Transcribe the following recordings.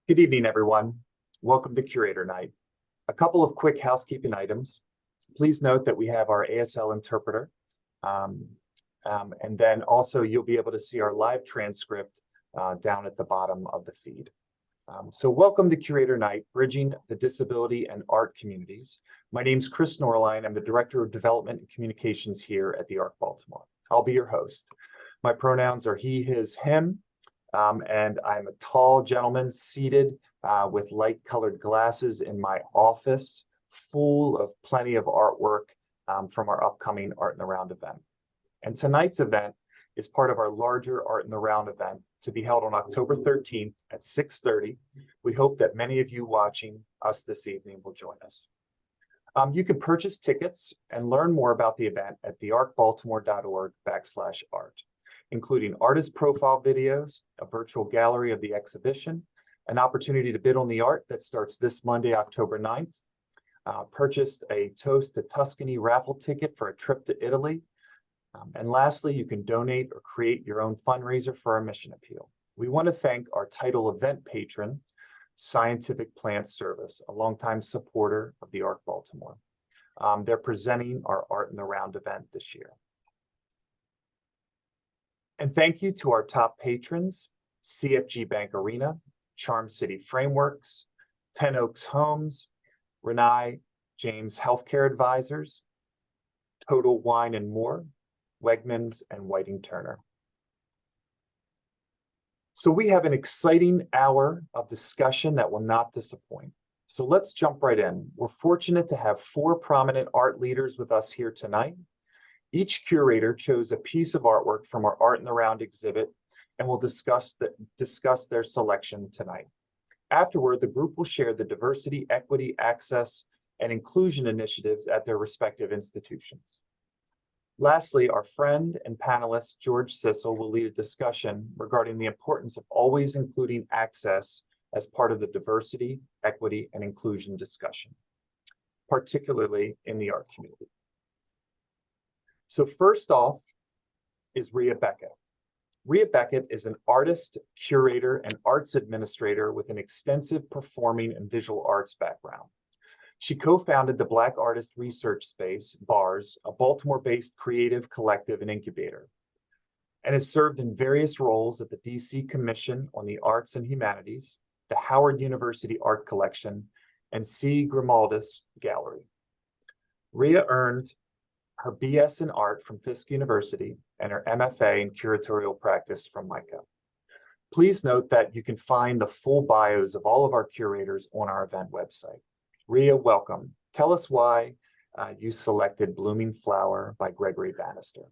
Good evening, everyone. Welcome to Curator Night. A couple of quick housekeeping items. Please note that we have our ASL interpreter. And then also you'll be able to see our live transcript down at the bottom of the feed. So welcome to Curator Night, Bridging the Disability and Art Communities. My name's Chris Norline. I'm the Director of Development and Communications here at the Arc Baltimore. I'll be your host. My pronouns are he, his, him. And I'm a tall gentleman seated with light-colored glasses in my office, full of plenty of artwork from our upcoming Art in the Round event. And tonight's event is part of our larger Art in the Round event to be held on October 13th at 6:30. We hope that many of you watching us this evening will join us. You can purchase tickets and learn more about the event at thearcbaltimore.org/art. Including artist profile videos, a virtual gallery of the exhibition, an opportunity to bid on the art that starts this Monday, October 9th, purchased a Toast to Tuscany raffle ticket for a trip to Italy, and lastly, you can donate or create your own fundraiser for our mission appeal. We want to thank our title event patron, Scientific Plant Service, a longtime supporter of the Arc Baltimore. They're presenting our Art in the Round event this year. And thank you to our top patrons, CFG Bank Arena, Charm City Frameworks, 10 Oaks Homes, Renai James Healthcare Advisors, Total Wine and More, Wegmans, and Whiting Turner. So we have an exciting hour of discussion that will not disappoint. So let's jump right in. We're fortunate to have 4 prominent art leaders with us here tonight. Each curator chose a piece of artwork from our Art in the Round exhibit and will discuss their selection tonight. Afterward, the group will share the diversity, equity, access, and inclusion initiatives at their respective institutions. Lastly, our friend and panelist, George Sissel, will lead a discussion regarding the importance of always including access as part of the diversity, equity, and inclusion discussion, particularly in the art community. So first off is Rhea Beckett. Rhea Beckett is an artist, curator, and arts administrator with an extensive performing and visual arts background. She co-founded the Black Artist Research Space, BARS, a Baltimore-based creative collective and incubator, and has served in various roles at the DC Commission on the Arts and Humanities, the Howard University Art Collection, and C. Grimaldis Gallery. Rhea earned her BS in art from Fisk University and her MFA in curatorial practice from MICA. Please note that you can find the full bios of all of our curators on our event website. Rhea, welcome. Tell us why you selected Blooming Flower by Gregory Bannister.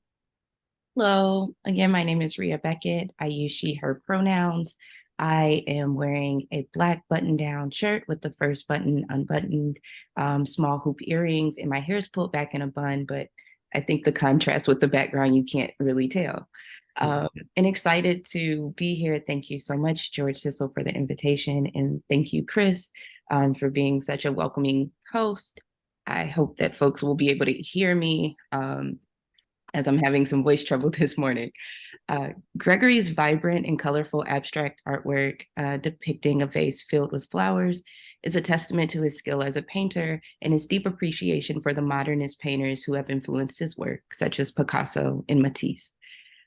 Hello, again, my name is Rhea Beckett. I use she, her pronouns. I am wearing a black button-down shirt with the first button unbuttoned, small hoop earrings, and my hair is pulled back in a bun, but I think the contrast with the background, you can't really tell. And excited to be here. Thank you so much, George Sissel, for the invitation, and thank you, Chris, for being such a welcoming host. I hope that folks will be able to hear me as I'm having some voice trouble this morning. Gregory's vibrant and colorful abstract artwork depicting a vase filled with flowers is a testament to his skill as a painter and his deep appreciation for the modernist painters who have influenced his work, such as Picasso and Matisse.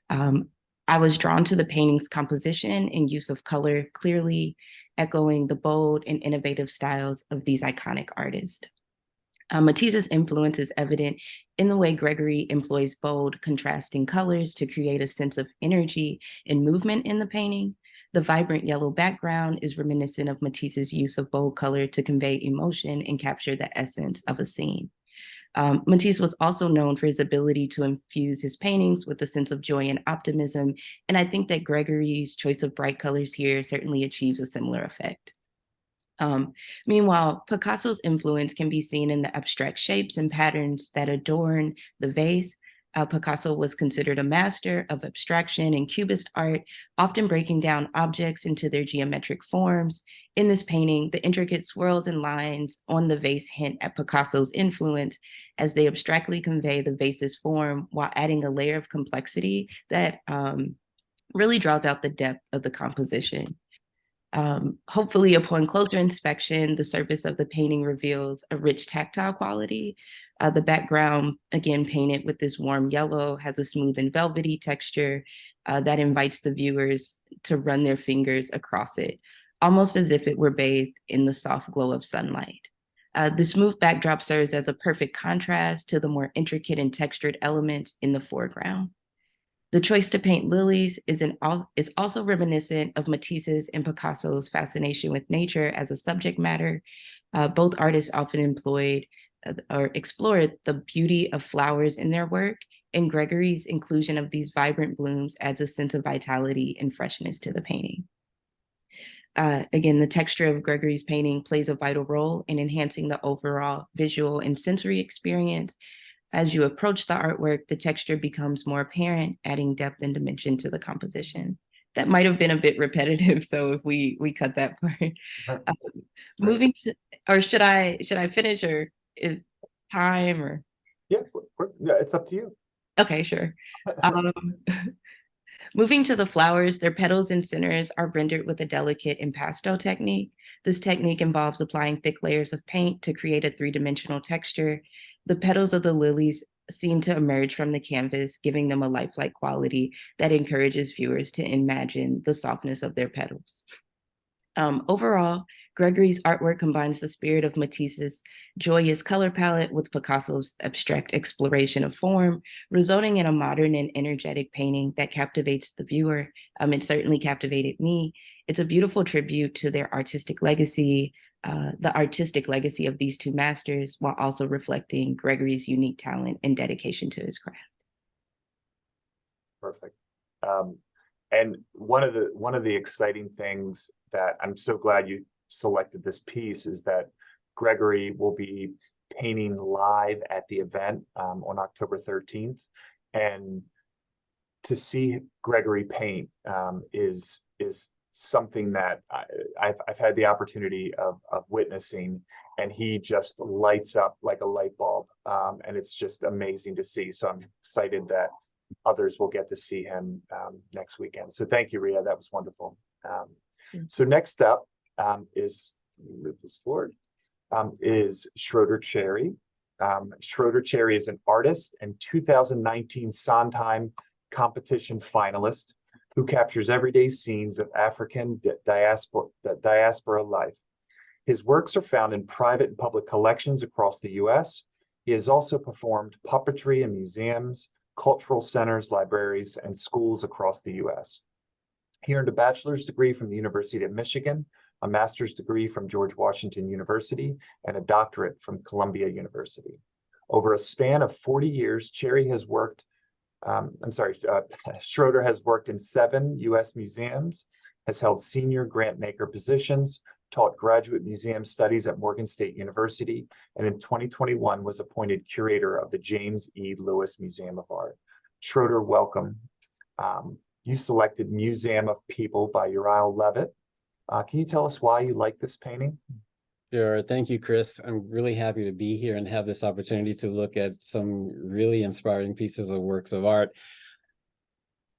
I was drawn to the painting's composition and use of color, clearly echoing the bold and innovative styles of these iconic artists. Matisse's influence is evident in the way Gregory employs bold, contrasting colors to create a sense of energy and movement in the painting. The vibrant yellow background is reminiscent of Matisse's use of bold color to convey emotion and capture the essence of a scene. Matisse was also known for his ability to infuse his paintings with a sense of joy and optimism, and I think that Gregory's choice of bright colors here certainly achieves a similar effect. Meanwhile, Picasso's influence can be seen in the abstract shapes and patterns that adorn the vase. Picasso was considered a master of abstraction and cubist art, often breaking down objects into their geometric forms. In this painting, the intricate swirls and lines on the vase hint at Picasso's influence as they abstractly convey the vase's form while adding a layer of complexity that really draws out the depth of the composition. Hopefully, upon closer inspection, the surface of the painting reveals a rich tactile quality. The background, again, painted with this warm yellow, has a smooth and velvety texture that invites the viewers to run their fingers across it, almost as if it were bathed in the soft glow of sunlight. The smooth backdrop serves as a perfect contrast to the more intricate and textured elements in the foreground. The choice to paint lilies is also reminiscent of Matisse's and Picasso's fascination with nature as a subject matter. Both artists often employed or explored the beauty of flowers in their work, and Gregory's inclusion of these vibrant blooms adds a sense of vitality and freshness to the painting. Again, the texture of Gregory's painting plays a vital role in enhancing the overall visual and sensory experience. As you approach the artwork, the texture becomes more apparent, adding depth and dimension to the composition. That might have been a bit repetitive, so if we cut that part. Moving to, or should I finish, or is time, or? Yeah, it's up to you. Okay, sure. Moving to the flowers, their petals and centers are rendered with a delicate impasto technique. This technique involves applying thick layers of paint to create a three-dimensional texture. The petals of the lilies seem to emerge from the canvas, giving them a lifelike quality that encourages viewers to imagine the softness of their petals. Overall, Gregory's artwork combines the spirit of Matisse's joyous color palette with Picasso's abstract exploration of form, resulting in a modern and energetic painting that captivates the viewer. It certainly captivated me. It's a beautiful tribute to their artistic legacy, the artistic legacy of these two masters, while also reflecting Gregory's unique talent and dedication to his craft. Perfect. And one of the exciting things that I'm so glad you selected this piece is that Gregory will be painting live at the event on October 13th. And to see Gregory paint is something that I've had the opportunity of witnessing, and he just lights up like a light bulb. And it's just amazing to see. So I'm excited that others will get to see him next weekend. So thank you, Ria. That was wonderful. So next up is, move this forward, is Schroeder Cherry. Schroeder Cherry is an artist and 2019 Sondheim competition finalist who captures everyday scenes of African diaspora life. His works are found in private and public collections across the US. He has also performed puppetry in museums, cultural centers, libraries, and schools across the US. He earned a bachelor's degree from the University of Michigan, a master's degree from George Washington University, and a doctorate from Columbia University. Over a span of 40 years, Schroeder has worked in 7 US museums, has held senior grant maker positions, taught graduate museum studies at Morgan State University, and in 2021 was appointed curator of the James E. Lewis Museum of Art. Schroeder, welcome. You selected Museum of People by Uriel Levitt. Can you tell us why you like this painting? Sure. Thank you, Chris. I'm really happy to be here and have this opportunity to look at some really inspiring pieces of works of art.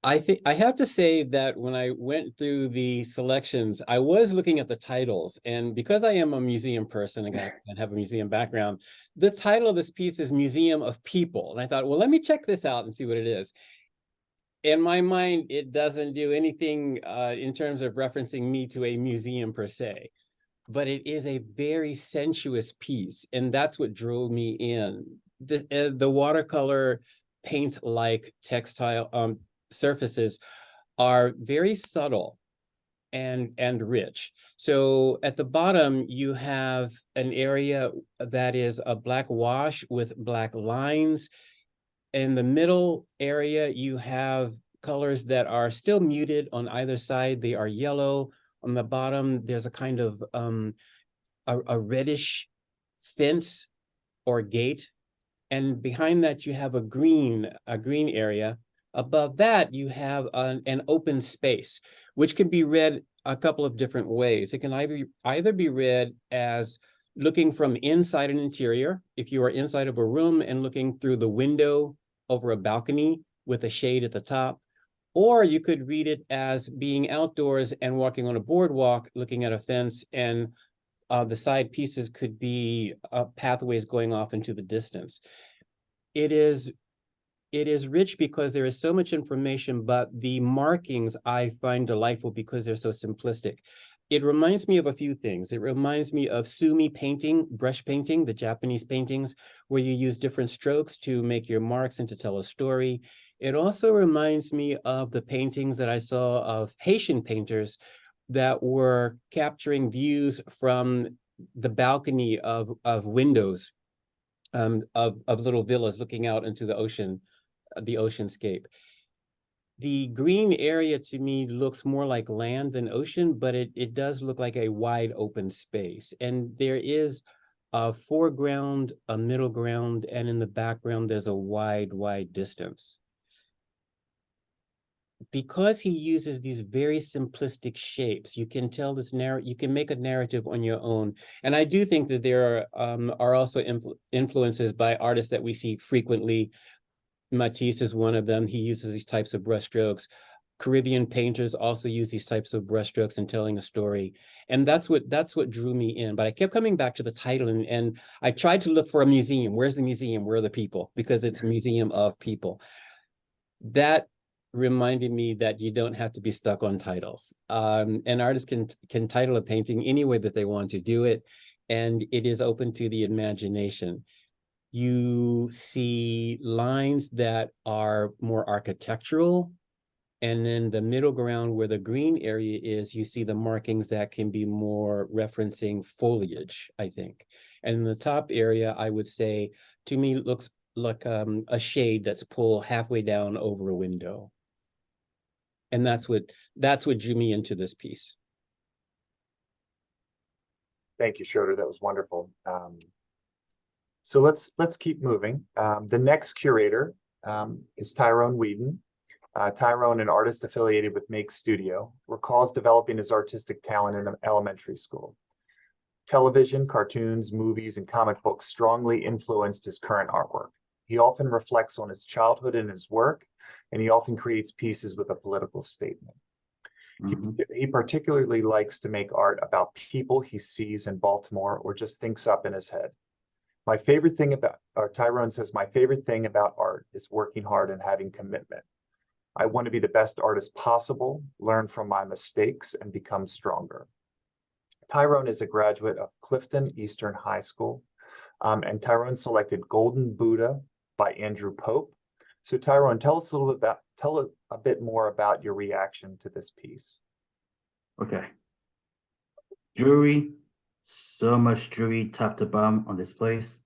I have to say that when I went through the selections, I was looking at the titles, and because I am a museum person and have a museum background, the title of this piece is Museum of People. And I thought, well, let me check this out and see what it is. In my mind, it doesn't do anything in terms of referencing me to a museum per se, but it is a very sensuous piece, and that's what drove me in. The watercolor paint-like textile surfaces are very subtle and rich. So at the bottom, you have an area that is a black wash with black lines. In the middle area, you have colors that are still muted on either side. They are yellow. On the bottom, there's a kind of a reddish fence or gate. And behind that, you have a green area. Above that, you have an open space, which can be read a couple of different ways. It can either be read as looking from inside an interior, if you are inside of a room and looking through the window over a balcony with a shade at the top, Or you could read it as being outdoors and walking on a boardwalk, looking at a fence, and the side pieces could be pathways going off into the distance. It is rich because there is so much information, but the markings I find delightful because they're so simplistic. It reminds me of a few things. It reminds me of sumi painting, brush painting, the Japanese paintings, where you use different strokes to make your marks and to tell a story. It also reminds me of the paintings that I saw of Haitian painters that were capturing views from the balcony of windows of little villas looking out into the ocean, the oceanscape. The green area to me looks more like land than ocean, but it does look like a wide open space. And there is a foreground, a middle ground, and in the background, there's a wide distance. Because he uses these very simplistic shapes, you can tell this you can make a narrative on your own. And I do think that there are also influences by artists that we see frequently. Matisse is one of them. He uses these types of brushstrokes. Caribbean painters also use these types of brushstrokes in telling a story. And that's what drew me in. But I kept coming back to the title, and I tried to look for a museum. Where's the museum? Where are the people? Because it's a museum of people. That reminded me that you don't have to be stuck on titles. An artist can title a painting any way that they want to do it, and it is open to the imagination. You see lines that are more architectural, and then the middle ground where the green area is, you see the markings that can be more referencing foliage, I think. And in the top area, I would say, to me, looks like a shade that's pulled halfway down over a window. And that's what drew me into this piece. Thank you, Schroeder. That was wonderful. So let's keep moving. The next curator is Tyrone Whedon. Tyrone, an artist affiliated with Make Studio, recalls developing his artistic talent in elementary school. Television, cartoons, movies, and comic books strongly influenced his current artwork. He often reflects on his childhood in his work, and he often creates pieces with a political statement. He particularly likes to make art about people he sees in Baltimore or just thinks up in his head. My favorite thing about, or Tyrone says, my favorite thing about art is working hard and having commitment. I want to be the best artist possible, learn from my mistakes, and become stronger. Tyrone is a graduate of Clifton Eastern High School, and Tyrone selected Golden Buddha by Andrew Pope. So Tyrone, tell us a bit more about your reaction to this piece. Okay. Jewelry, so much jewelry top to bottom on this place.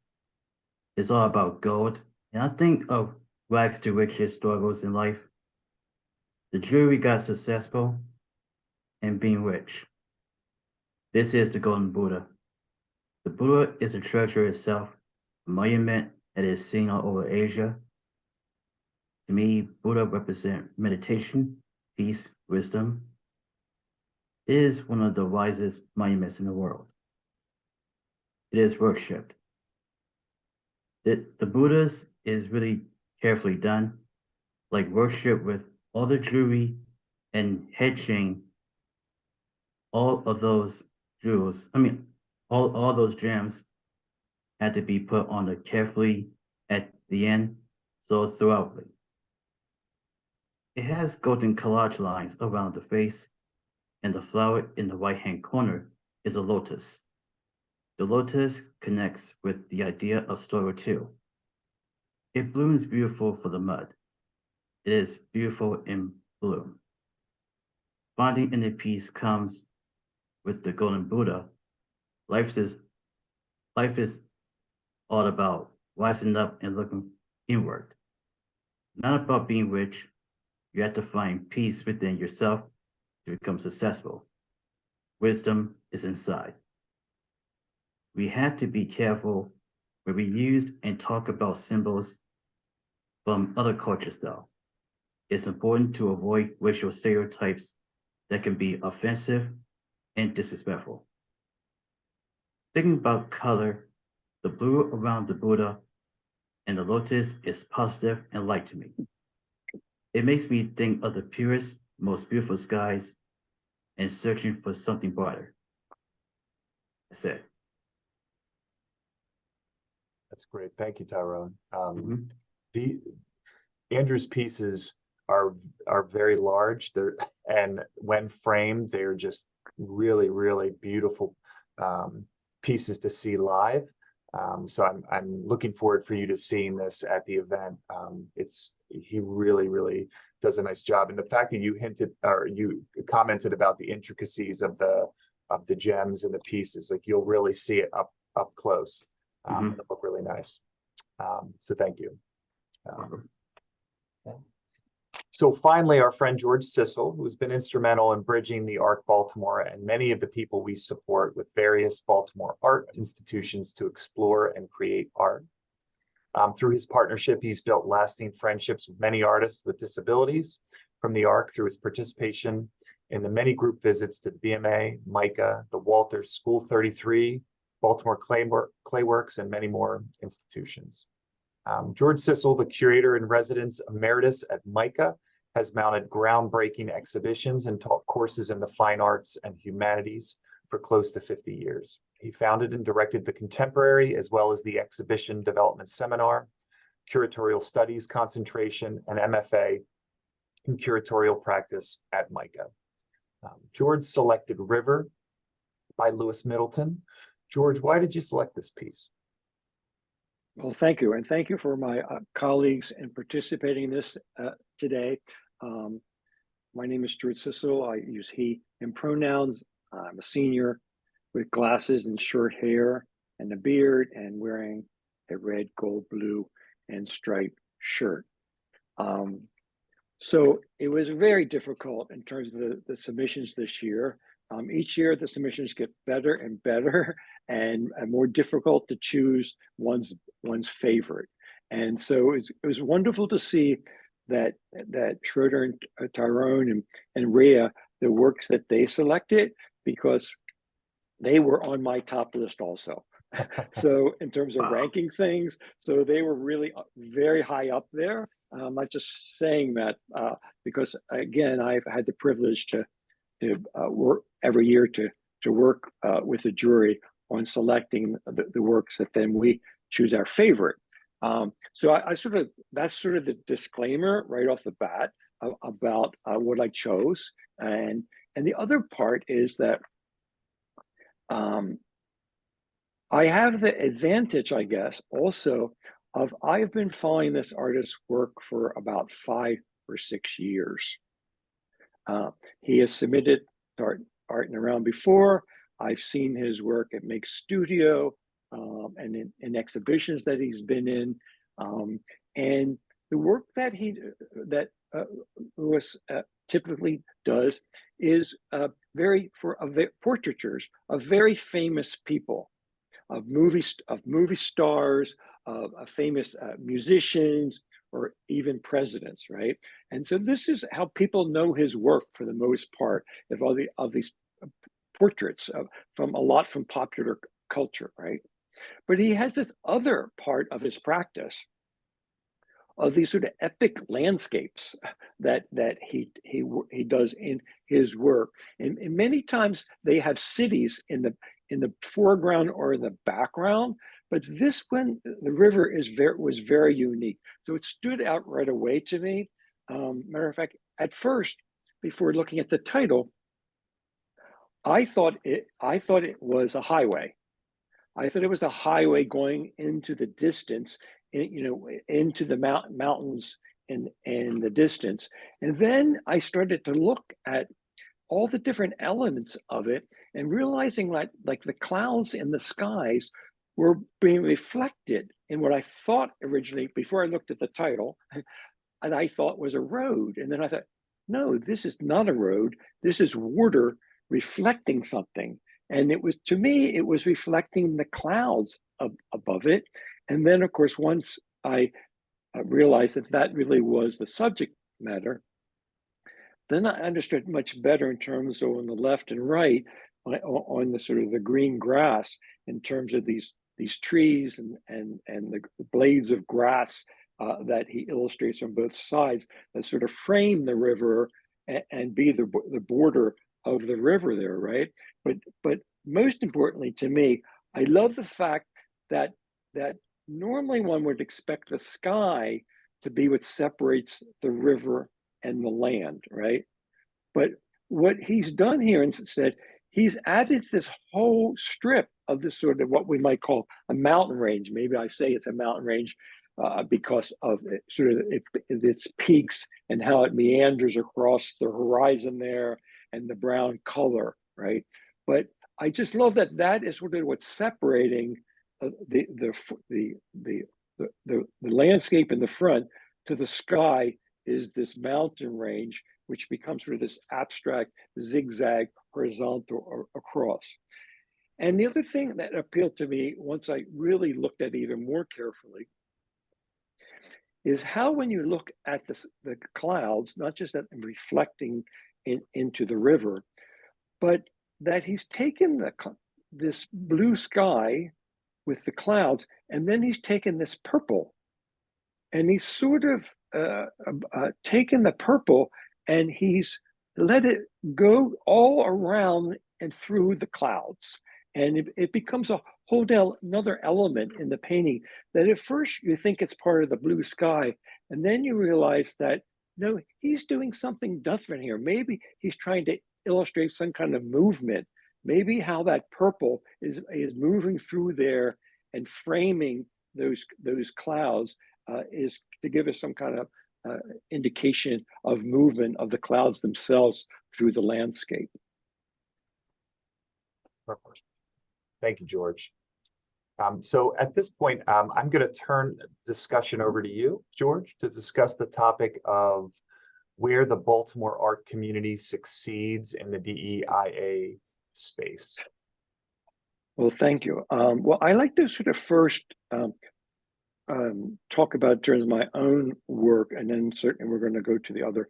It's all about gold. And I think of rags to riches struggles in life. The jewelry got successful and being rich. This is the Golden Buddha. The Buddha is a treasure itself, a monument that is seen all over Asia. To me, Buddha represents meditation, peace, wisdom. It is one of the wisest monuments in the world. It is worshipped. The Buddhas is really carefully done, like worship with all the jewelry and head chain, all of those jewels, all those gems had to be put on it carefully at the end, so throughout. It has golden collage lines around the face, and the flower in the right-hand corner is a lotus. The lotus connects with the idea of story 2. It blooms beautiful for the mud. It is beautiful in bloom. Finding in the piece comes with the Golden Buddha. Life is all about rising up and looking inward. Not about being rich. You have to find peace within yourself to become successful. Wisdom is inside. We had to be careful when we use and talk about symbols from other cultures, though. It's important to avoid racial stereotypes that can be offensive and disrespectful. Thinking about color, the blue around the Buddha and the lotus is positive and light to me. It makes me think of the purest, most beautiful skies and searching for something brighter. That's it. That's great. Thank you, Tyrone. Mhm. The Andrew's pieces are very large. And when framed, they're just really, really beautiful pieces to see live. So I'm looking forward for you to seeing this at the event. He really, really does a nice job. And the fact that you hinted or you commented about the intricacies of the gems and the pieces, like you'll really see it up close. It'll look really nice. So thank you. So finally, our friend George Sissel, who's been instrumental in bridging the Arc Baltimore and many of the people we support with various Baltimore art institutions to explore and create art. Through his partnership, he's built lasting friendships with many artists with disabilities from the Arc through his participation in the many group visits to the BMA, MICA, the Walters, School 33, Baltimore Clayworks, and many more institutions. George Sissel, the curator in residence emeritus at MICA, has mounted groundbreaking exhibitions and taught courses in the fine arts and humanities for close to 50 years. He founded and directed the Contemporary as well as the Exhibition Development Seminar, Curatorial Studies Concentration, and MFA in Curatorial Practice at MICA. George selected River by Lewis Middleton. George, why did you select this piece? Well, thank you. And thank you for my colleagues in participating in this today. My name is George Sissel. I use he in pronouns. I'm a senior with glasses and short hair and a beard and wearing a red, gold, blue, and striped shirt. So it was very difficult in terms of the submissions this year. Each year the submissions get better and better and more difficult to choose one's favorite. And so it was wonderful to see that Schroeder and Tyrone and Rhea, the works that they selected, because they were on my top list also. So in terms of ranking things, so they were really very high up there. I'm not just saying that because again, I've had the privilege to work every year to work with the jury on selecting the works that then we choose our favorite. So that's sort of the disclaimer right off the bat about what I chose. And the other part is that I have the advantage, I guess, also of I've been following this artist's work for about 5 or 6 years. He has submitted art and around before. I've seen his work at Make Studio and in exhibitions that he's been in, and the work that Lewis typically does is portraitures of very famous people, of movie stars, of famous musicians, or even presidents, right? And so this is how people know his work for the most part, of these portraits from popular culture, right? But he has this other part of his practice of these sort of epic landscapes that he does in his work, and many times they have cities in the foreground or in the background. But this one, the river was very unique, so it stood out right away to me. Matter of fact, at first, before looking at the title, I thought it was a highway. I thought it was a highway going into the distance, into the mountains in the distance. And then I started to look at all the different elements of it and realizing like the clouds in the skies were being reflected in what I thought originally, before I looked at the title, and I thought was a road. And then I thought, no, this is not a road. This is water reflecting something. And it was, to me, it was reflecting the clouds above it. And then, of course, once I realized that really was the subject matter, then I understood much better in terms of on the left and right, on the sort of the green grass, in terms of these trees and the blades of grass that he illustrates on both sides that sort of frame the river and be the border of the river there, right? But most importantly to me, I love the fact that normally one would expect the sky to be what separates the river and the land, right? But what he's done here instead, he's added this whole strip of this sort of what we might call a mountain range. Maybe I say it's a mountain range because of its peaks and how it meanders across the horizon there and the brown color, right? But I just love that that is sort of what's separating the landscape in the front to the sky is this mountain range, which becomes sort of this abstract zigzag horizontal across. And the other thing that appealed to me once I really looked at it even more carefully is how when you look at the clouds, not just that reflecting into the river, but that he's taken this blue sky with the clouds, and then he's taken this purple, and he's sort of taken the purple and he's let it go all around and through the clouds. And it becomes a whole another element in the painting that at first you think it's part of the blue sky. And then you realize that, no, he's doing something different here. Maybe he's trying to illustrate some kind of movement. Maybe how that purple is moving through there and framing those clouds is to give us some kind of indication of movement of the clouds themselves through the landscape. Perfect. Thank you, George. So at this point, I'm going to turn the discussion over to you, George, to discuss the topic of where the Baltimore art community succeeds in the DEIA space. Well, thank you. Well, I like to sort of first talk about in terms of my own work, and then certainly we're going to go to the other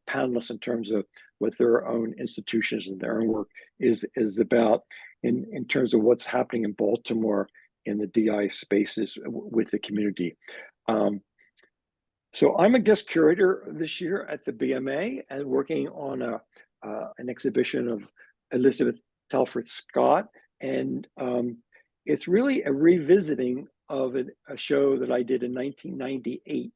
panelists in terms of what their own institutions and their own work is about in terms of what's happening in Baltimore in the DI spaces with the community. So I'm a guest curator this year at the BMA and working on an exhibition of Elizabeth Telford Scott, and it's really a revisiting of a show that I did in 1998,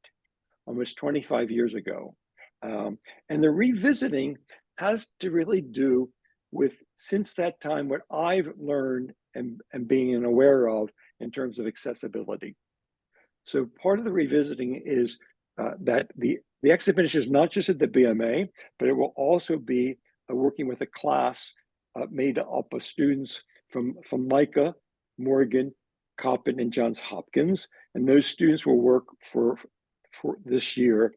almost 25 years ago. And the revisiting has to really do with, since that time, what I've learned and being aware of in terms of accessibility. So part of the revisiting is that the exhibition is not just at the BMA, but it will also be working with a class made up of students from Micah, Morgan, Coppin, and Johns Hopkins. And those students will work for this year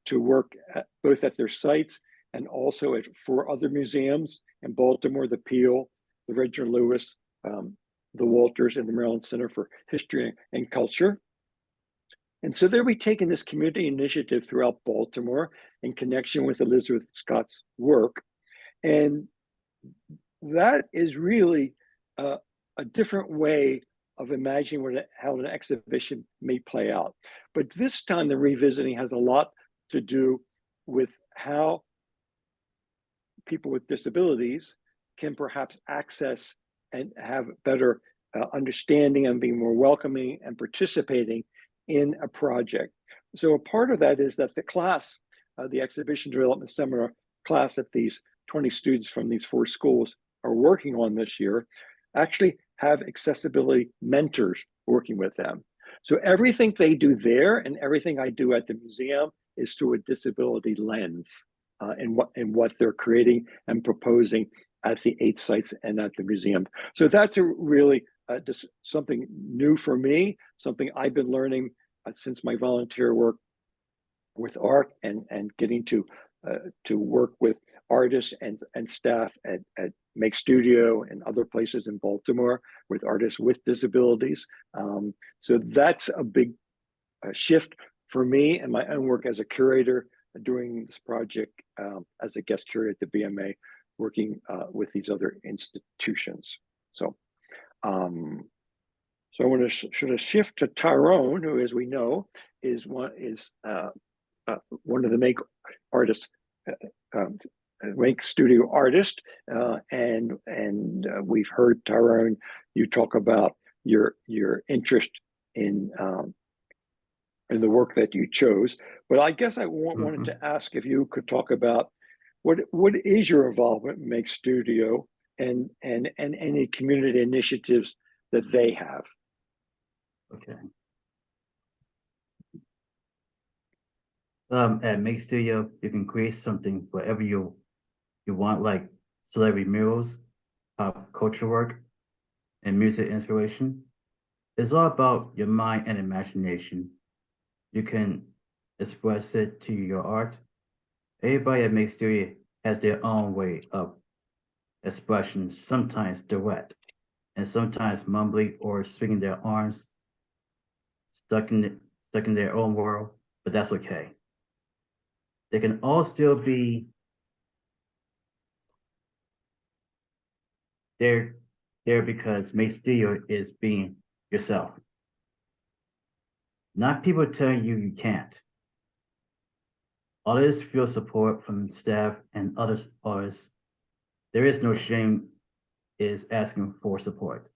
to work both at their sites and also at 4 other museums in Baltimore: the Peel, the Reginald Lewis, the Walters, and the Maryland Center for History and Culture. And so they'll be taking this community initiative throughout Baltimore in connection with Elizabeth Scott's work. And that is really a different way of imagining how an exhibition may play out. But this time the revisiting has a lot to do with how people with disabilities can perhaps access and have better understanding and being more welcoming and participating in a project. So a part of that is that the class, the exhibition development seminar class that these 20 students from these 4 schools are working on this year, actually have accessibility mentors working with them. So everything they do there and everything I do at the museum is through a disability lens in what they're creating and proposing at the 8 sites and at the museum. So that's a really just something new for me, something I've been learning since my volunteer work with Arc and getting to work with artists and staff at Make Studio and other places in Baltimore with artists with disabilities. So that's a big shift for me and my own work as a curator doing this project as a guest curator at the BMA, working with these other institutions. So So I want to sort of shift to Tyrone, who, as we know, is one of the make artists, make studio artist, and we've heard, Tyrone, you talk about your interest in the work that you chose. But I guess I wanted to ask if you could talk about what is your involvement in Make Studio and any community initiatives that they have. Okay. At Make Studio, you can create something whatever you want, like celebrity murals, pop culture work, and music inspiration. It's all about your mind and imagination. You can express it to your art. Everybody at Make Studio has their own way of expression, sometimes direct, and sometimes mumbling or swinging their arms, stuck in their own world, but that's okay. They can all still be there because Make Studio is being yourself. Not people telling you you can't. Artists feel support from staff and other artists. There is no shame is asking for support.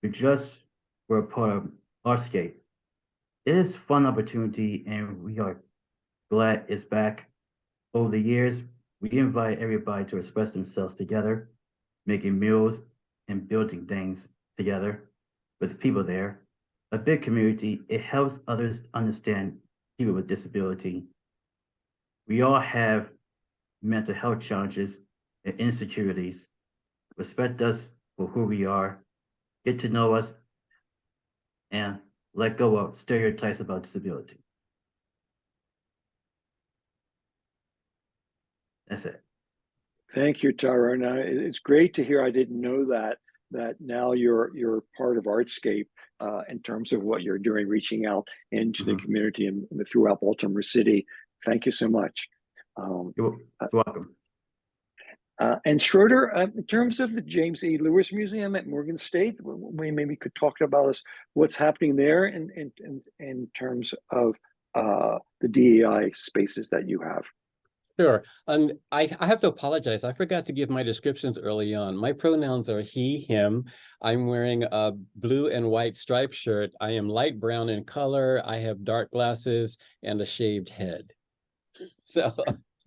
We just were a part of Artscape. It is a fun opportunity and we are glad it's back. Over the years, we invite everybody to express themselves together, making meals and building things together with people there. A big community, it helps others understand people with disability. We all have mental health challenges and insecurities. Respect us for who we are, get to know us, and let go of stereotypes about disability. That's it. Thank you, Tyrone. It's great to hear. I didn't know that now you're part of Artscape in terms of what you're doing, reaching out into the community and throughout Baltimore City. Thank you so much. You're welcome. And Schroeder, in terms of the James E. Lewis Museum at Morgan State, we maybe could talk about us what's happening there in terms of the DEI spaces that you have. Sure. I have to apologize. I forgot to give my descriptions early on. My pronouns are he, him. I'm wearing a blue and white striped shirt. I am light brown in color. I have dark glasses and a shaved head. So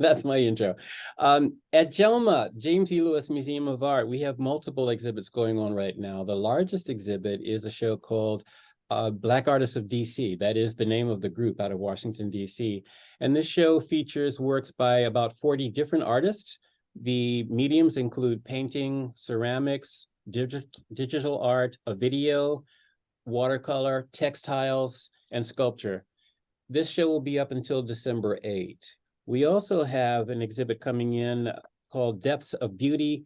that's my intro. At JELMA, James E. Lewis Museum of Art, we have multiple exhibits going on right now. The largest exhibit is a show called Black Artists of DC. That is the name of the group out of Washington, DC. And this show features works by about 40 different artists. The mediums include painting, ceramics, digital art, a video, watercolor, textiles, and sculpture. This show will be up until December 8. We also have an exhibit coming in called Depths of Beauty.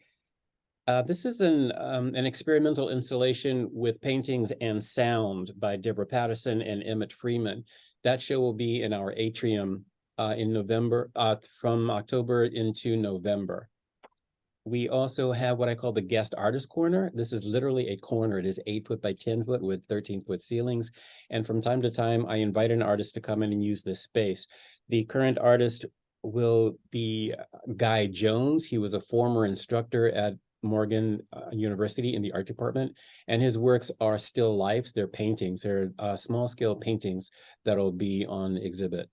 This is an experimental installation with paintings and sound by Deborah Patterson and Emmett Freeman. That show will be in our atrium in November, from October into November. We also have what I call the guest artist corner. This is literally a corner. It is 8 foot by 10 foot with 13-foot ceilings. And from time to time, I invite an artist to come in and use this space. The current artist will be Guy Jones. He was a former instructor at Morgan University in the art department, and his works are still lifes. They're paintings. They're small scale paintings that'll be on exhibit.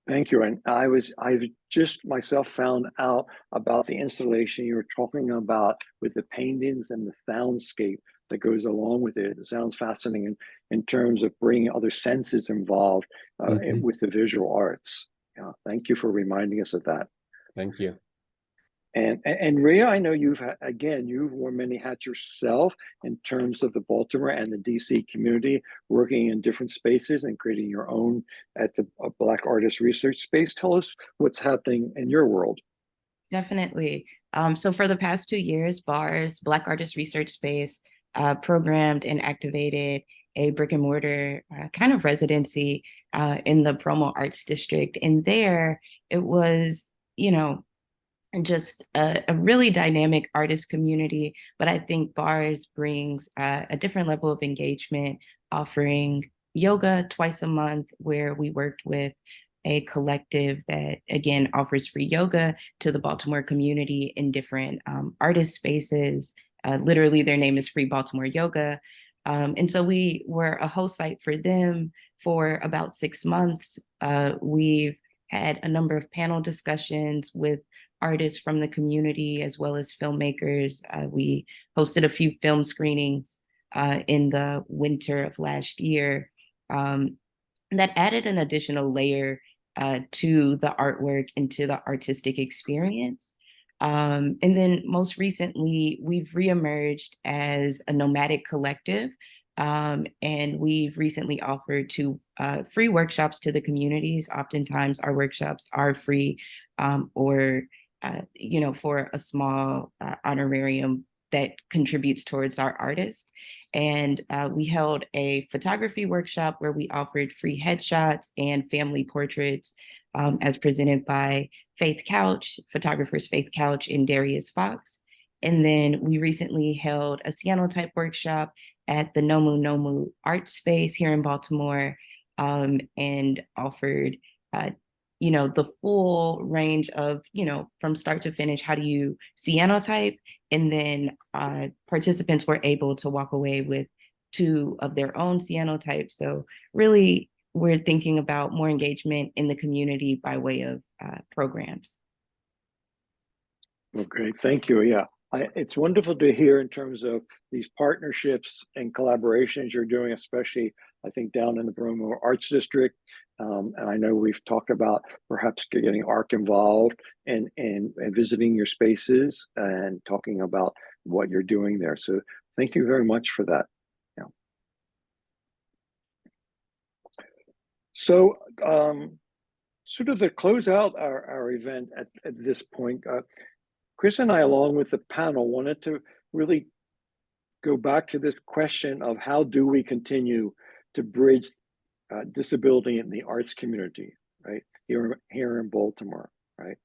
Thank you. And I've just myself found out about the installation you were talking about with the paintings and the soundscape that goes along with it. It sounds fascinating in terms of bringing other senses involved with the visual arts. Yeah, thank you for reminding us of that. Thank you. And Rhea, I know you've worn many hats yourself in terms of the Baltimore and the DC community, working in different spaces and creating your own at the Black Artist Research Space. Tell us what's happening in your world. Definitely. So for the past 2 years, BARS, Black Artist Research Space, programmed and activated a brick and mortar kind of residency in the Promo Arts District. And there it was, just a really dynamic artist community. But I think bars brings a different level of engagement, offering yoga twice a month, where we worked with a collective that again offers free yoga to the Baltimore community in different artist spaces. Literally, their name is Free Baltimore Yoga. And so we were a host site for them for about 6 months. We've had a number of panel discussions with artists from the community as well as filmmakers. We hosted a few film screenings in the winter of last year that added an additional layer to the artwork and to the artistic experience. And then most recently, we've reemerged as a nomadic collective. And we've recently offered two free workshops to the communities. Oftentimes our workshops are free or for a small honorarium that contributes towards our artists. And we held a photography workshop where we offered free headshots and family portraits as presented by Faith Couch, photographers Faith Couch and Darius Fox. And then we recently held a cyanotype workshop at the Nomu Nomu art space here in Baltimore and offered the full range of, from start to finish, how do you cyanotype? And then participants were able to walk away with 2 of their own cyanotypes. So really, we're thinking about more engagement in the community by way of programs. Well, great, thank you. Yeah, it's wonderful to hear in terms of these partnerships and collaborations you're doing, especially I think down in the Bromo Arts District. And I know we've talked about perhaps getting ARC involved and visiting your spaces and talking about what you're doing there. So thank you very much for that. Yeah. So sort of to close out our event at this point, Chris and I, along with the panel, wanted to really go back to this question of how do we continue to bridge disability in the arts community, right? Here in Baltimore, right?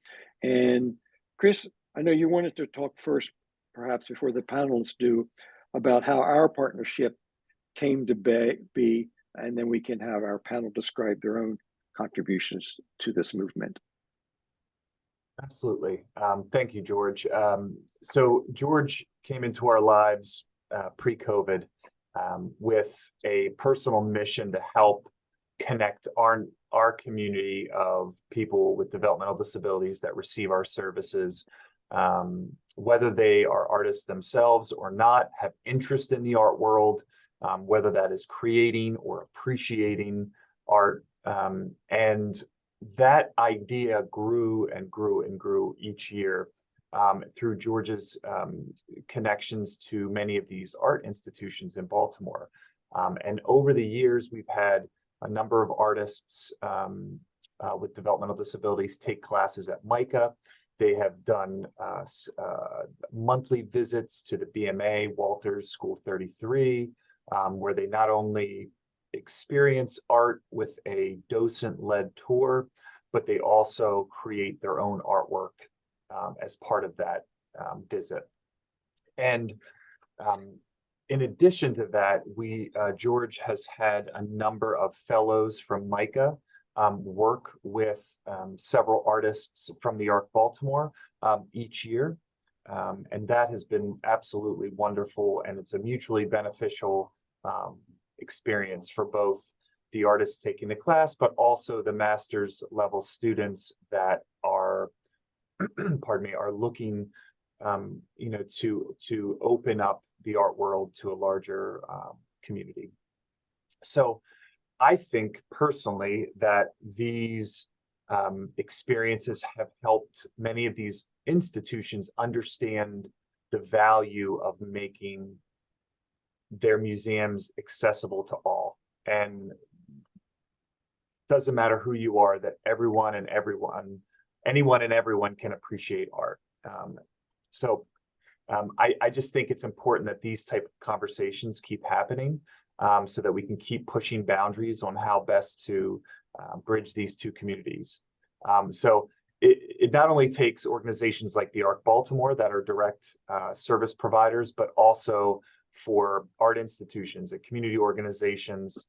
And Chris, I know you wanted to talk first, perhaps before the panelists do, about how our partnership came to be, and then we can have our panel describe their own contributions to this movement. Absolutely. Thank you, George. So George came into our lives pre-COVID with a personal mission to help connect our community of people with developmental disabilities that receive our services, whether they are artists themselves or not, have interest in the art world, whether that is creating or appreciating art. And that idea grew and grew and grew each year through George's connections to many of these art institutions in Baltimore. And over the years, we've had a number of artists with developmental disabilities take classes at MICA. They have done monthly visits to the BMA Walters School 33, where they not only experience art with a docent-led tour, but they also create their own artwork as part of that visit. And in addition to that, George has had a number of fellows from MICA work with several artists from the Arc Baltimore each year. And that has been absolutely wonderful. And it's a mutually beneficial experience for both the artists taking the class, but also the master's level students that are, pardon me, are looking, to open up the art world to a larger community. So I think personally that these experiences have helped many of these institutions understand the value of making their museums accessible to all. And doesn't matter who you are, that anyone and everyone can appreciate art. I just think it's important that these type of conversations keep happening so that we can keep pushing boundaries on how best to bridge these two communities. So it not only takes organizations like the Arc Baltimore that are direct service providers, but also for art institutions and community organizations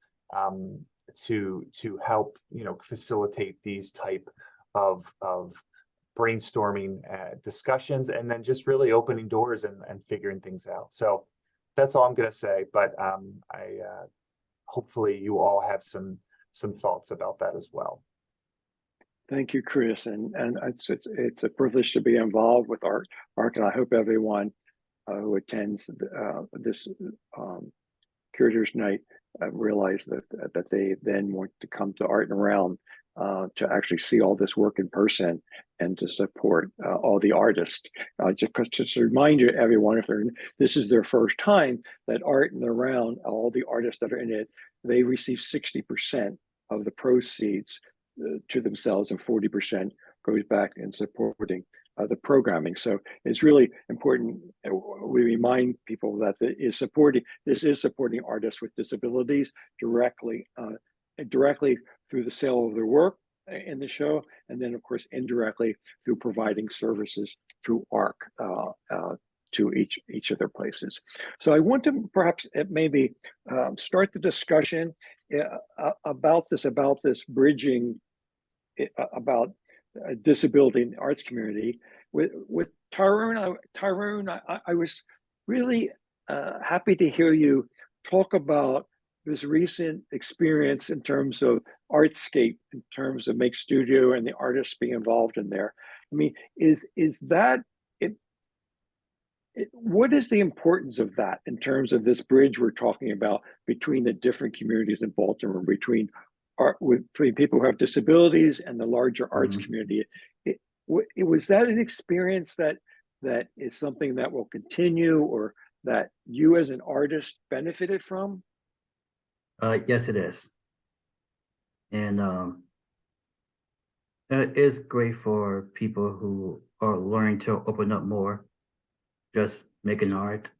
to help, facilitate these type of brainstorming discussions, and then just really opening doors and figuring things out. So that's all I'm going to say, but hopefully you all have some thoughts about that as well. Thank you, Chris, and it's a privilege to be involved with Arc, and I hope everyone who attends this Curators Night realize that they then want to come to Art and Around to actually see all this work in person and to support all the artists. Just to remind you, everyone, if this is their first time, that Art and Around, all the artists that are in it, they receive 60% of the proceeds to themselves, and 40% goes back in supporting the programming. So it's really important. We remind people that this is supporting artists with disabilities directly through the sale of their work in the show, and then of course indirectly through providing services through Arc to each of their places. So I want to perhaps maybe start the discussion about this bridging about disability in the arts community with Tyrone. Tyrone, I was really happy to hear you talk about this recent experience in terms of Artscape, in terms of Make Studio and the artists being involved in there. I mean, is that it? What is the importance of that in terms of this bridge we're talking about between the different communities in Baltimore, between people who have disabilities and the larger arts community? Was that an experience that is something that will continue, or that you as an artist benefited from? Yes, it is. And it is great for people who are learning to open up more, just making art,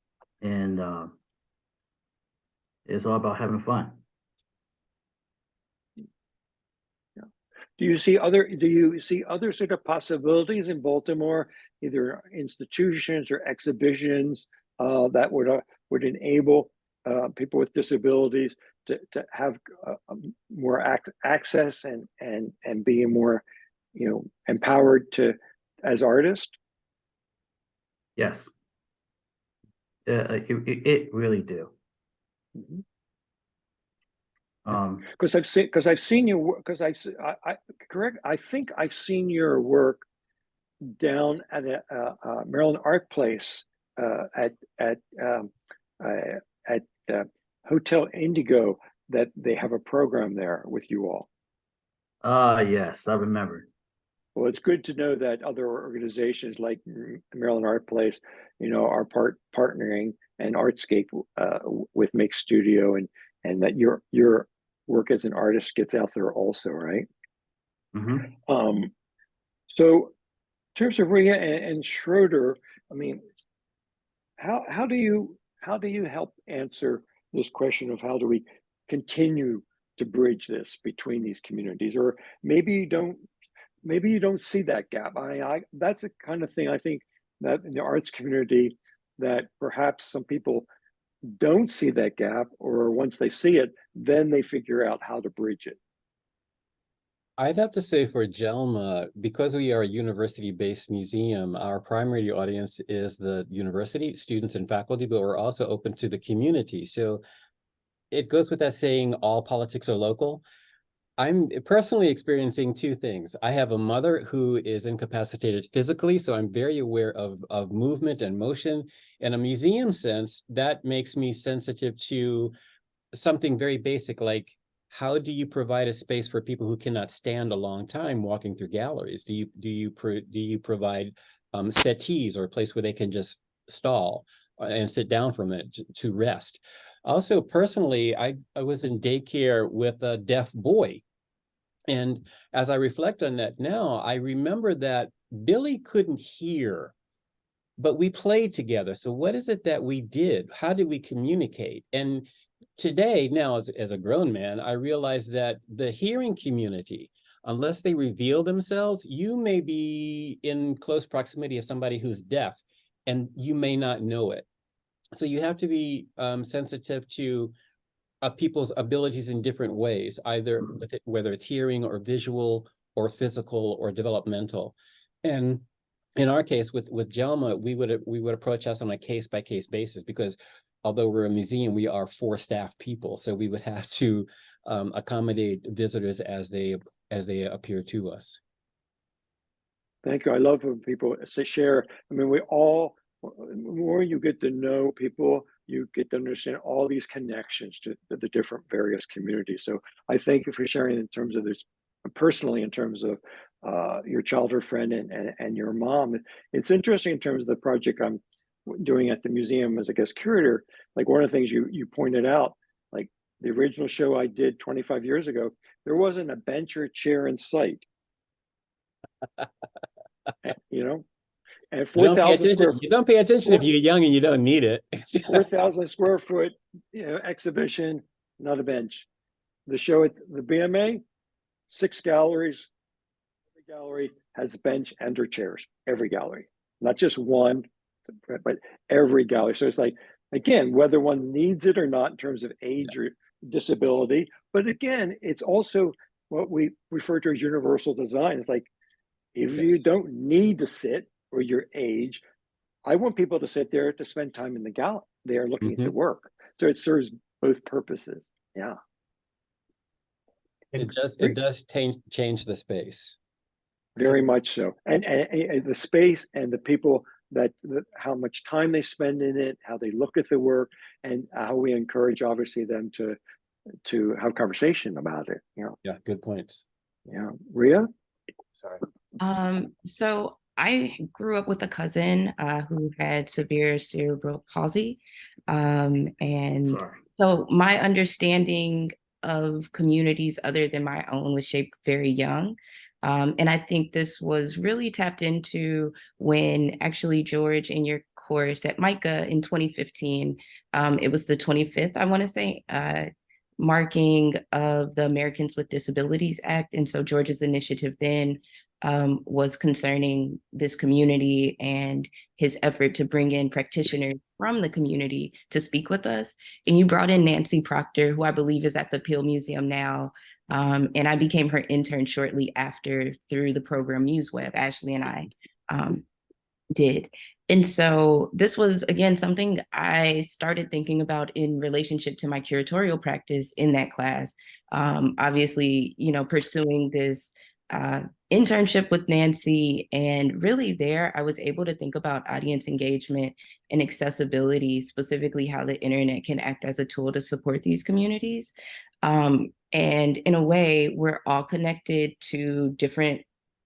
and it's all about having fun. Do you see other sort of possibilities in Baltimore, either institutions or exhibitions that would enable people with disabilities to have more access and being more, empowered as artists? Yes, it really do. Mm-hmm. Because I've seen your work. I think I've seen your work down at a Maryland Art Place at Hotel Indigo, that they have a program there with you all. Yes, I remember. Well, it's good to know that other organizations like Maryland Art Place, are partnering and Artscape with Make Studio, and that your work as an artist gets out there also, right? Mm-hmm. So in terms of Rhea and Schroeder, I mean, how do you help answer this question of how do we continue to bridge this between these communities? Or maybe you don't see that gap. That's the kind of thing I think that in the arts community, that perhaps some people don't see that gap, or once they see it, then they figure out how to bridge it. I'd have to say for JELMA, because we are a university-based museum, our primary audience is the university, students and faculty, but we're also open to the community. So it goes with that saying, all politics are local. I'm personally experiencing two things. I have a mother who is incapacitated physically, so I'm very aware of movement and motion. In a museum sense, that makes me sensitive to something very basic, like how do you provide a space for people who cannot stand a long time walking through galleries? Do you provide settees, or a place where they can just stall and sit down for a minute to rest? Also, personally, I was in daycare with a deaf boy. And as I reflect on that now, I remember that Billy couldn't hear, but we played together. So what is it that we did? How did we communicate? And today, now as a grown man, I realize that the hearing community, unless they reveal themselves, you may be in close proximity of somebody who's deaf, and you may not know it. So you have to be sensitive to people's abilities in different ways, either with it, whether it's hearing or visual or physical or developmental. And in our case with JELMA, we would approach us on a case-by-case basis, because although we're a museum, we are 4 staff people. So we would have to accommodate visitors as they appear to us. Thank you. I love when people share. I mean, the more you get to know people, you get to understand all these connections to the different various communities. So I thank you for sharing in terms of this, personally, in terms of your childhood friend and your mom. It's interesting in terms of the project I'm doing at the museum as a guest curator. Like, one of the things you pointed out, like the original show I did 25 years ago, there wasn't a bench or chair in sight. You know, and 4,000 square. You don't pay attention if you're young and you don't need it. 4,000 square foot, exhibition, not a bench. The show at the BMA, 6 galleries. Every gallery has a bench and or chairs. Every gallery, not just one, but every gallery. So it's like, again, whether one needs it or not in terms of age or disability. But again, it's also what we refer to as universal design. It's like, if you don't need to sit or your age, I want people to sit there to spend time in the gallery. They are looking at the work. So it serves both purposes. Yeah. It does change the space. Very much so. And the space and the people how much time they spend in it, how they look at the work, and how we encourage, obviously, them to have conversation about it. Yeah, good points. Yeah. Rhea? Sorry. So I grew up with a cousin who had severe cerebral palsy. And so my understanding of communities other than my own was shaped very young. And I think this was really tapped into when actually, George, in your course at MICA in 2015, it was the 25th, I want to say, marking of the Americans with Disabilities Act. And so George's initiative then was concerning this community and his effort to bring in practitioners from the community to speak with us. And you brought in Nancy Proctor, who I believe is at the Peel Museum now. And I became her intern shortly after through the program MuseWeb. Ashley and I did. And so this was, again, something I started thinking about in relationship to my curatorial practice in that class. Obviously, pursuing this internship with Nancy, and really there I was able to think about audience engagement and accessibility, specifically how the internet can act as a tool to support these communities. And in a way, we're all connected to different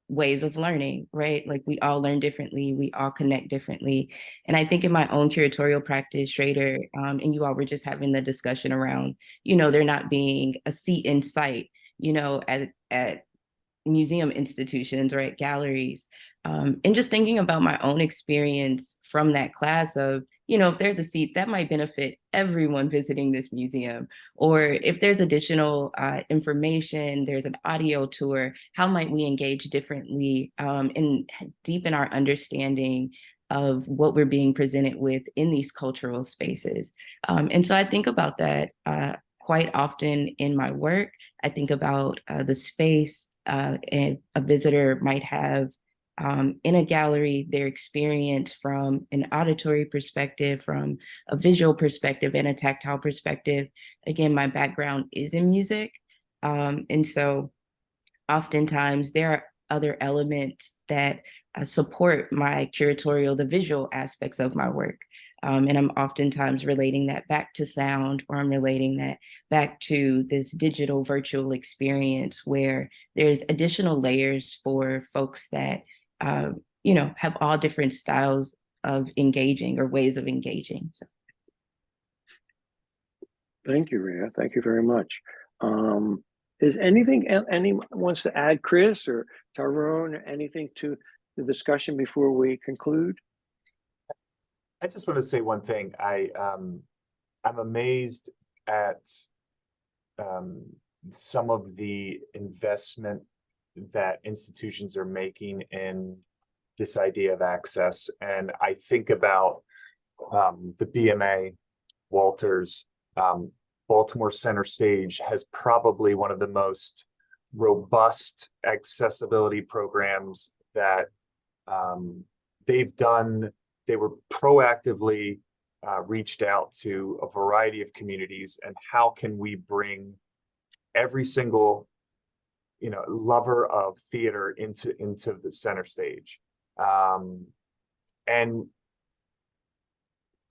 ways of learning, right? Like, we all learn differently, we all connect differently. And I think in my own curatorial practice, Schrader, and you all were just having the discussion around, there not being a seat in sight, at museum institutions or at galleries. And just thinking about my own experience from that class of, if there's a seat, that might benefit everyone visiting this museum. Or if there's additional information, there's an audio tour, how might we engage differently and deepen our understanding of what we're being presented with in these cultural spaces. And so I think about that quite often in my work. I think about the space and a visitor might have in a gallery, their experience from an auditory perspective, from a visual perspective, and a tactile perspective. Again, my background is in music. And so oftentimes there are other elements that support my curatorial, the visual aspects of my work. And I'm oftentimes relating that back to sound, or I'm relating that back to this digital virtual experience where there's additional layers for folks that, have all different styles of engaging or ways of engaging. So. Thank you, Rhea. Thank you very much. Is anything anyone wants to add, Chris or Tyrone, or anything to the discussion before we conclude? I just want to say one thing. I'm amazed at some of the investment that institutions are making in this idea of access. And I think about the BMA, Walters, Baltimore Center Stage has probably one of the most robust accessibility programs that they've done. They were proactively reached out to a variety of communities, and how can we bring every single lover of theater into the center stage. And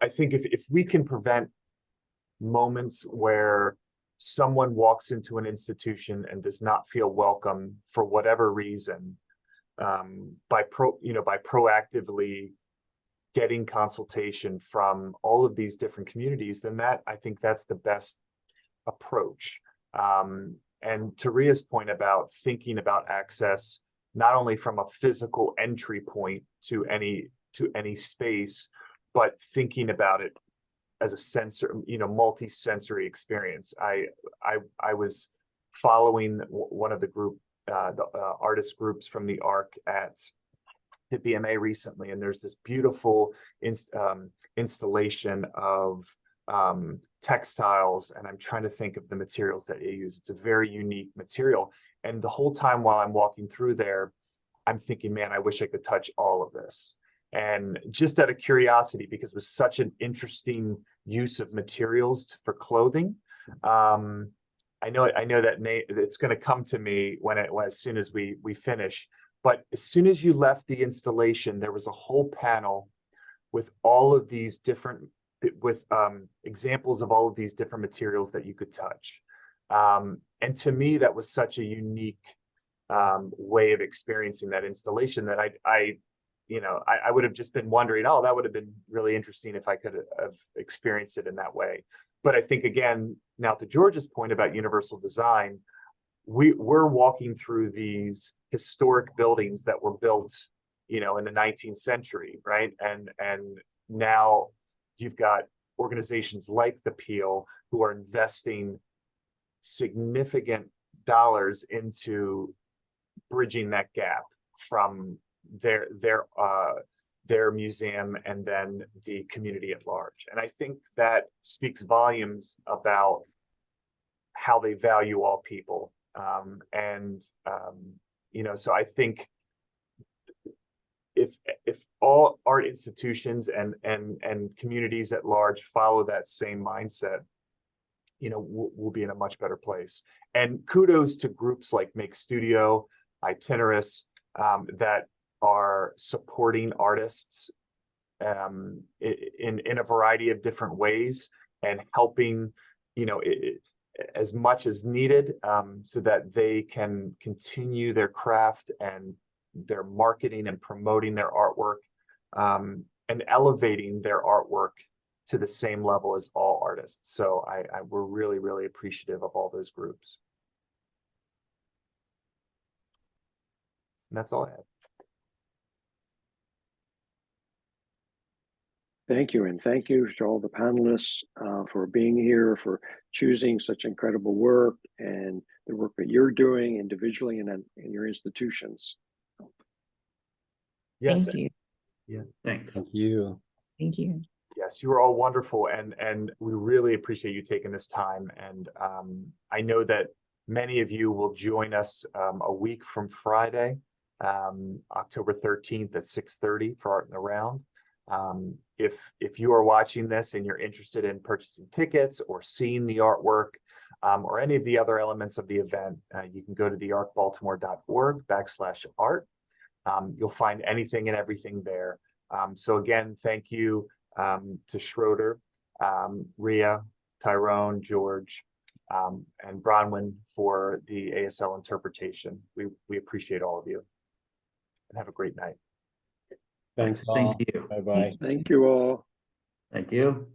I think if we can prevent moments where someone walks into an institution and does not feel welcome for whatever reason, by proactively getting consultation from all of these different communities, then I think that's the best approach. And to Ria's point about thinking about access, not only from a physical entry point to any space, but thinking about it as a multi-sensory experience. I was following one of the artist groups from the Arc at the BMA recently, and there's this beautiful installation of textiles, and I'm trying to think of the materials that they use. It's a very unique material, and the whole time while I'm walking through there, I'm thinking, man, I wish I could touch all of this. And just out of curiosity, because it was such an interesting use of materials for clothing, I know that it's going to come to me as soon as we finish. But as soon as you left the installation, there was a whole panel with all of these different examples of all of these different materials that you could touch. And to me, that was such a unique way of experiencing that installation that I would have just been wondering, oh, that would have been really interesting if I could have experienced it in that way. But I think, again, now to George's point about universal design, we're walking through these historic buildings that were built, in the 19th century, right? And now you've got organizations like the Peel who are investing significant dollars into bridging that gap from their museum and then the community at large. And I think that speaks volumes about how they value all people. So I think if all art institutions and communities at large follow that same mindset, we'll be in a much better place. And kudos to groups like Make Studio, Itinerus, that are supporting artists in a variety of different ways and helping, as much as needed, so that they can continue their craft and their marketing and promoting their artwork, and elevating their artwork to the same level as all artists. So we're really, really appreciative of all those groups. And that's all I have. Thank you, and thank you to all the panelists for being here, for choosing such incredible work and the work that you're doing individually and in your institutions. Yes. Thank you. Yeah. Thanks. Thank you. Thank you. Yes, you were all wonderful, and we really appreciate you taking this time. And I know that many of you will join us a week from Friday, October 13th at 6:30 for Art in the Round. If you are watching this and you're interested in purchasing tickets or seeing the artwork, or any of the other elements of the event, you can go to the arcbaltimore.org/art. You'll find anything and everything there. So again, thank you to Schroeder, Ria, Tyrone, George, and Bronwyn for the ASL interpretation. We appreciate all of you, and have a great night. Thanks all. Thank you. Bye-bye. Thank you all. Thank you.